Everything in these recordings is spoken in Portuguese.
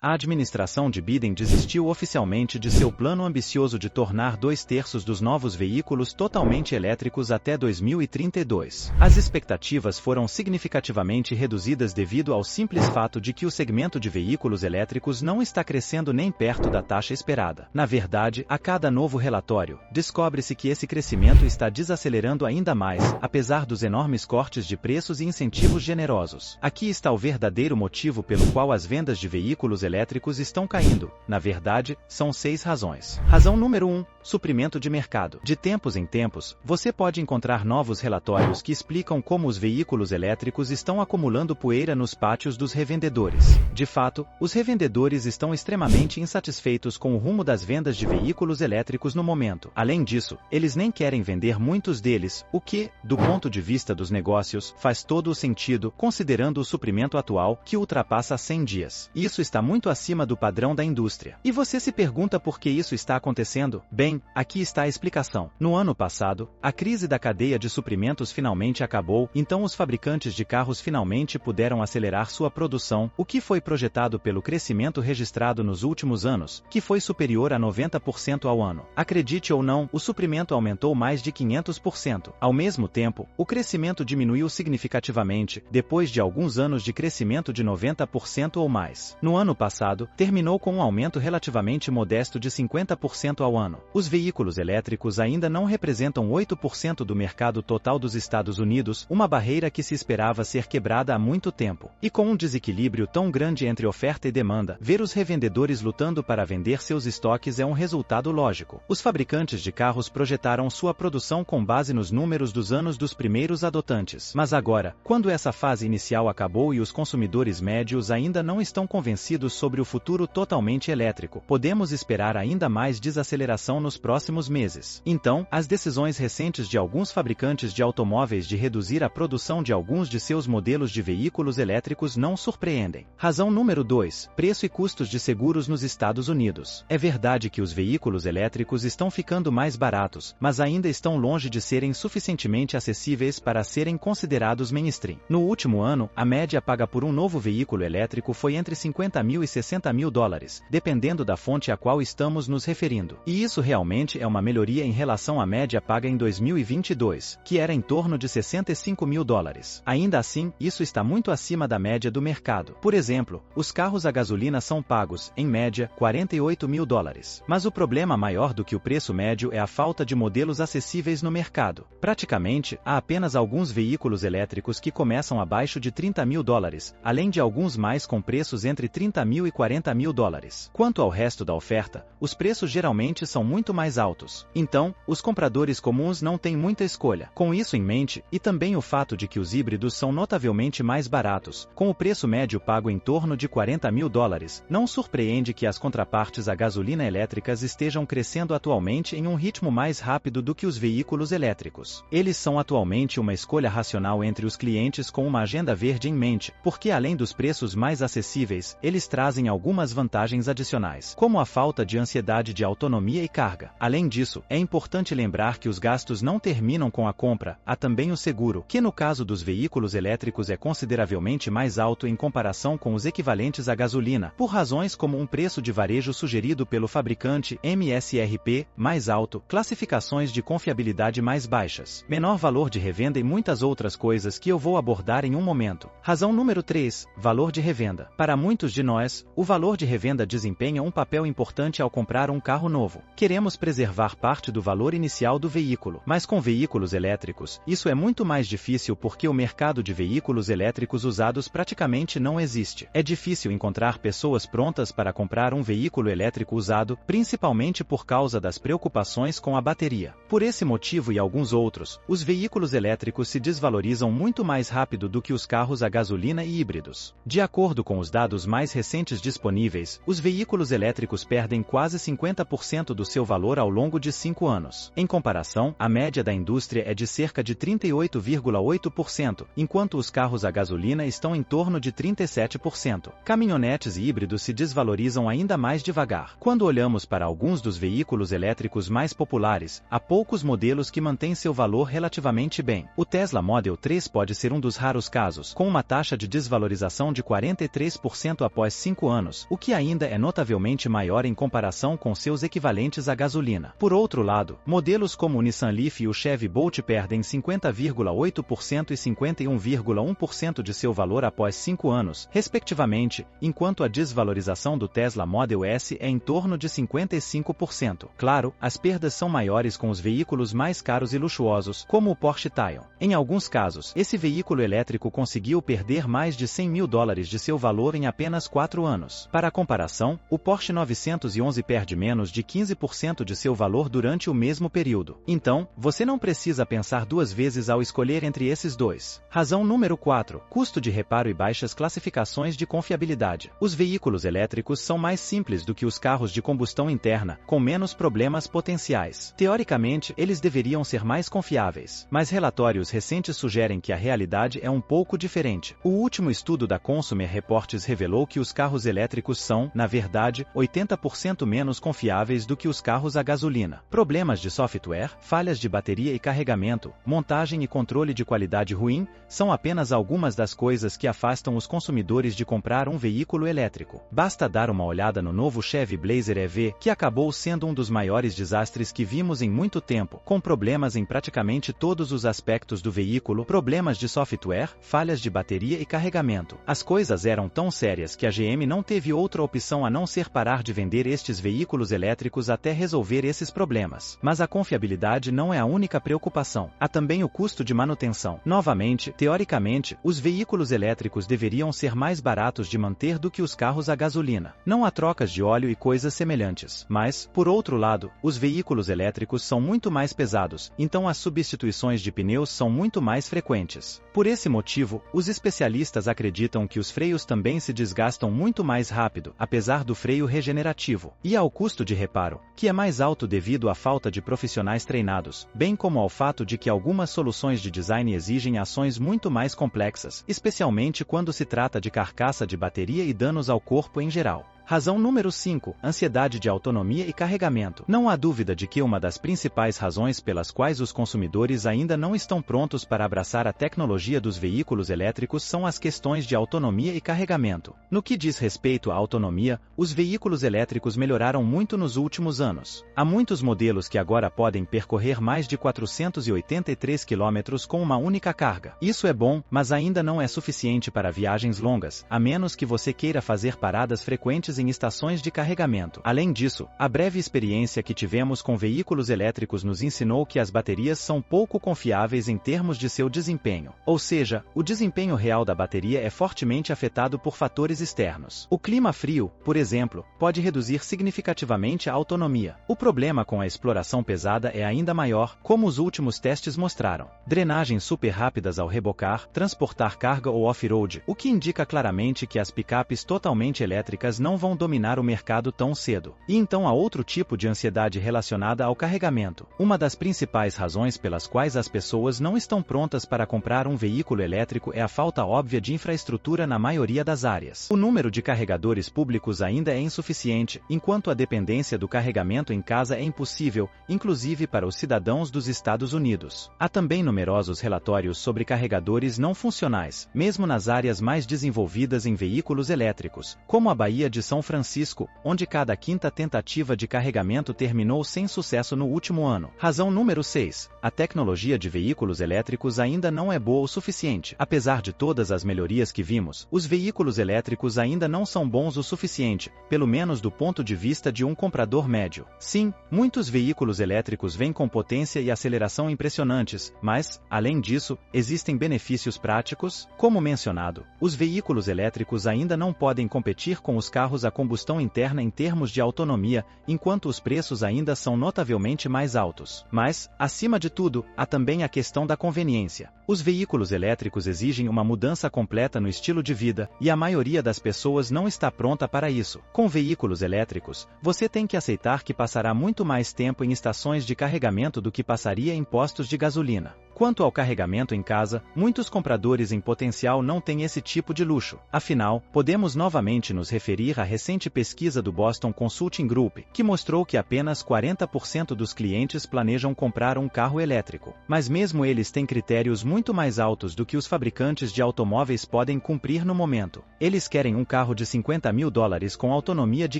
A administração de Biden desistiu oficialmente de seu plano ambicioso de tornar 2/3 dos novos veículos totalmente elétricos até 2032. As expectativas foram significativamente reduzidas devido ao simples fato de que o segmento de veículos elétricos não está crescendo nem perto da taxa esperada. Na verdade, a cada novo relatório, descobre-se que esse crescimento está desacelerando ainda mais, apesar dos enormes cortes de preços e incentivos generosos. Aqui está o verdadeiro motivo pelo qual as vendas de veículos elétricos estão caindo. Na verdade, são 6 razões. Razão número 1. Suprimento de mercado. De tempos em tempos, você pode encontrar novos relatórios que explicam como os veículos elétricos estão acumulando poeira nos pátios dos revendedores. De fato, os revendedores estão extremamente insatisfeitos com o rumo das vendas de veículos elétricos no momento. Além disso, eles nem querem vender muitos deles, o que, do ponto de vista dos negócios, faz todo o sentido, considerando o suprimento atual, que ultrapassa 100 dias. Isso está muito acima do padrão da indústria. E você se pergunta por que isso está acontecendo? Bem, aqui está a explicação. No ano passado, a crise da cadeia de suprimentos finalmente acabou, então os fabricantes de carros finalmente puderam acelerar sua produção, o que foi projetado pelo crescimento registrado nos últimos anos, que foi superior a 90% ao ano. Acredite ou não, o suprimento aumentou mais de 500%. Ao mesmo tempo, o crescimento diminuiu significativamente, depois de alguns anos de crescimento de 90% ou mais. No ano passado, terminou com um aumento relativamente modesto de 50% ao ano. Os veículos elétricos ainda não representam 8% do mercado total dos Estados Unidos, uma barreira que se esperava ser quebrada há muito tempo. E com um desequilíbrio tão grande entre oferta e demanda, ver os revendedores lutando para vender seus estoques é um resultado lógico. Os fabricantes de carros projetaram sua produção com base nos números dos anos dos primeiros adotantes. Mas agora, quando essa fase inicial acabou e os consumidores médios ainda não estão convencidos sobre o futuro totalmente elétrico, podemos esperar ainda mais desaceleração nos próximos meses. Então, as decisões recentes de alguns fabricantes de automóveis de reduzir a produção de alguns de seus modelos de veículos elétricos não surpreendem. Razão número 2. Preço e custos de seguros nos Estados Unidos. É verdade que os veículos elétricos estão ficando mais baratos, mas ainda estão longe de serem suficientemente acessíveis para serem considerados mainstream. No último ano, a média paga por um novo veículo elétrico foi entre 50 mil e 60 mil dólares, dependendo da fonte a qual estamos nos referindo. E isso realmente é uma melhoria em relação à média paga em 2022, que era em torno de 65 mil dólares. Ainda assim, isso está muito acima da média do mercado. Por exemplo, os carros a gasolina são pagos, em média, 48 mil dólares. Mas o problema maior do que o preço médio é a falta de modelos acessíveis no mercado. Praticamente, há apenas alguns veículos elétricos que começam abaixo de 30 mil dólares, além de alguns mais com preços entre 30 mil e 40 mil dólares. Quanto ao resto da oferta, os preços geralmente são muito mais altos. Então, os compradores comuns não têm muita escolha. Com isso em mente, e também o fato de que os híbridos são notavelmente mais baratos, com o preço médio pago em torno de 40 mil dólares, não surpreende que as contrapartes a gasolina elétricas estejam crescendo atualmente em um ritmo mais rápido do que os veículos elétricos. Eles são atualmente uma escolha racional entre os clientes com uma agenda verde em mente, porque além dos preços mais acessíveis, eles trazem algumas vantagens adicionais, como a falta de ansiedade de autonomia e carga. Além disso, é importante lembrar que os gastos não terminam com a compra, há também o seguro, que no caso dos veículos elétricos é consideravelmente mais alto em comparação com os equivalentes à gasolina, por razões como um preço de varejo sugerido pelo fabricante MSRP mais alto, classificações de confiabilidade mais baixas, menor valor de revenda e muitas outras coisas que eu vou abordar em um momento. Razão número 3. Valor de revenda. Para muitos de nós, o valor de revenda desempenha um papel importante ao comprar um carro novo. Queremos preservar parte do valor inicial do veículo, mas com veículos elétricos, isso é muito mais difícil porque o mercado de veículos elétricos usados praticamente não existe. É difícil encontrar pessoas prontas para comprar um veículo elétrico usado, principalmente por causa das preocupações com a bateria. Por esse motivo e alguns outros, os veículos elétricos se desvalorizam muito mais rápido do que os carros a gasolina e híbridos. De acordo com os dados mais recentes disponíveis, os veículos elétricos perdem quase 50% do seu valor ao longo de 5 anos. Em comparação, a média da indústria é de cerca de 38,8%, enquanto os carros a gasolina estão em torno de 37%. Caminhonetes e híbridos se desvalorizam ainda mais devagar. Quando olhamos para alguns dos veículos elétricos mais populares, há poucos modelos que mantêm seu valor relativamente bem. O Tesla Model 3 pode ser um dos raros casos, com uma taxa de desvalorização de 43% após 5 5 anos, o que ainda é notavelmente maior em comparação com seus equivalentes a gasolina. Por outro lado, modelos como o Nissan Leaf e o Chevy Bolt perdem 50,8% e 51,1% de seu valor após 5 anos, respectivamente, enquanto a desvalorização do Tesla Model S é em torno de 55%. Claro, as perdas são maiores com os veículos mais caros e luxuosos, como o Porsche Taycan. Em alguns casos, esse veículo elétrico conseguiu perder mais de $100 mil de seu valor em apenas 4 anos. Para comparação, o Porsche 911 perde menos de 15% de seu valor durante o mesmo período. Então, você não precisa pensar duas vezes ao escolher entre esses dois. Razão número 4. Custo de reparo e baixas classificações de confiabilidade. Os veículos elétricos são mais simples do que os carros de combustão interna, com menos problemas potenciais. Teoricamente, eles deveriam ser mais confiáveis, mas relatórios recentes sugerem que a realidade é um pouco diferente. O último estudo da Consumer Reports revelou que os carros elétricos são, na verdade, 80% menos confiáveis do que os carros a gasolina. Problemas de software, falhas de bateria e carregamento, montagem e controle de qualidade ruim, são apenas algumas das coisas que afastam os consumidores de comprar um veículo elétrico. Basta dar uma olhada no novo Chevy Blazer EV, que acabou sendo um dos maiores desastres que vimos em muito tempo, com problemas em praticamente todos os aspectos do veículo, problemas de software, falhas de bateria e carregamento. As coisas eram tão sérias que a GM não teve outra opção a não ser parar de vender estes veículos elétricos até resolver esses problemas. Mas a confiabilidade não é a única preocupação. Há também o custo de manutenção. Novamente, teoricamente, os veículos elétricos deveriam ser mais baratos de manter do que os carros a gasolina. Não há trocas de óleo e coisas semelhantes. Mas, por outro lado, os veículos elétricos são muito mais pesados, então as substituições de pneus são muito mais frequentes. Por esse motivo, os especialistas acreditam que os freios também se desgastam muito mais rápido, apesar do freio regenerativo. E ao custo de reparo, que é mais alto devido à falta de profissionais treinados, bem como ao fato de que algumas soluções de design exigem ações muito mais complexas, especialmente quando se trata de carcaça de bateria e danos ao corpo em geral. Razão número 5. Ansiedade de autonomia e carregamento. Não há dúvida de que uma das principais razões pelas quais os consumidores ainda não estão prontos para abraçar a tecnologia dos veículos elétricos são as questões de autonomia e carregamento. No que diz respeito à autonomia, os veículos elétricos melhoraram muito nos últimos anos. Há muitos modelos que agora podem percorrer mais de 483 km com uma única carga. Isso é bom, mas ainda não é suficiente para viagens longas, a menos que você queira fazer paradas frequentes em estações de carregamento. Além disso, a breve experiência que tivemos com veículos elétricos nos ensinou que as baterias são pouco confiáveis em termos de seu desempenho. Ou seja, o desempenho real da bateria é fortemente afetado por fatores externos. O clima frio, por exemplo, pode reduzir significativamente a autonomia. O problema com a exploração pesada é ainda maior, como os últimos testes mostraram. Drenagens super rápidas ao rebocar, transportar carga ou off-road, o que indica claramente que as picapes totalmente elétricas não vão dominar o mercado tão cedo. E então há outro tipo de ansiedade relacionada ao carregamento. Uma das principais razões pelas quais as pessoas não estão prontas para comprar um veículo elétrico é a falta óbvia de infraestrutura na maioria das áreas. O número de carregadores públicos ainda é insuficiente, enquanto a dependência do carregamento em casa é impossível, inclusive para os cidadãos dos Estados Unidos. Há também numerosos relatórios sobre carregadores não funcionais, mesmo nas áreas mais desenvolvidas em veículos elétricos, como a Baía de São Francisco, onde cada quinta tentativa de carregamento terminou sem sucesso no último ano. Razão número 6. A tecnologia de veículos elétricos ainda não é boa o suficiente. Apesar de todas as melhorias que vimos, os veículos elétricos ainda não são bons o suficiente, pelo menos do ponto de vista de um comprador médio. Sim, muitos veículos elétricos vêm com potência e aceleração impressionantes, mas, além disso, existem benefícios práticos. Como mencionado, os veículos elétricos ainda não podem competir com os carros a combustão interna em termos de autonomia, enquanto os preços ainda são notavelmente mais altos. Mas, acima de tudo, há também a questão da conveniência. Os veículos elétricos exigem uma mudança completa no estilo de vida, e a maioria das pessoas não está pronta para isso. Com veículos elétricos, você tem que aceitar que passará muito mais tempo em estações de carregamento do que passaria em postos de gasolina. Quanto ao carregamento em casa, muitos compradores em potencial não têm esse tipo de luxo. Afinal, podemos novamente nos referir à recente pesquisa do Boston Consulting Group, que mostrou que apenas 40% dos clientes planejam comprar um carro elétrico. Mas mesmo eles têm critérios muito mais altos do que os fabricantes de automóveis podem cumprir no momento. Eles querem um carro de $50.000 com autonomia de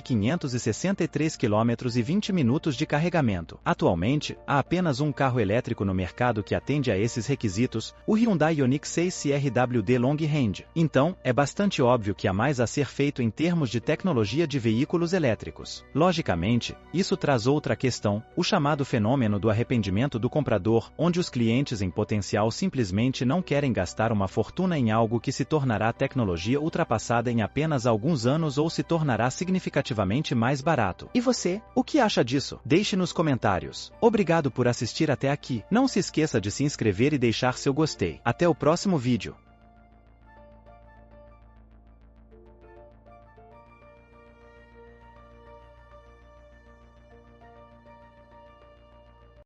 563 km e 20 minutos de carregamento. Atualmente, há apenas um carro elétrico no mercado que atende a esses requisitos, o Hyundai Ioniq 6 CR-WD Long Range. Então, é bastante óbvio que há mais a ser feito em termos de tecnologia de veículos elétricos. Logicamente, isso traz outra questão, o chamado fenômeno do arrependimento do comprador, onde os clientes em potencial simplesmente não querem gastar uma fortuna em algo que se tornará tecnologia ultrapassada em apenas alguns anos ou se tornará significativamente mais barato. E você, o que acha disso? Deixe nos comentários. Obrigado por assistir até aqui. Não se esqueça de se inscrever e deixar seu gostei. Até o próximo vídeo.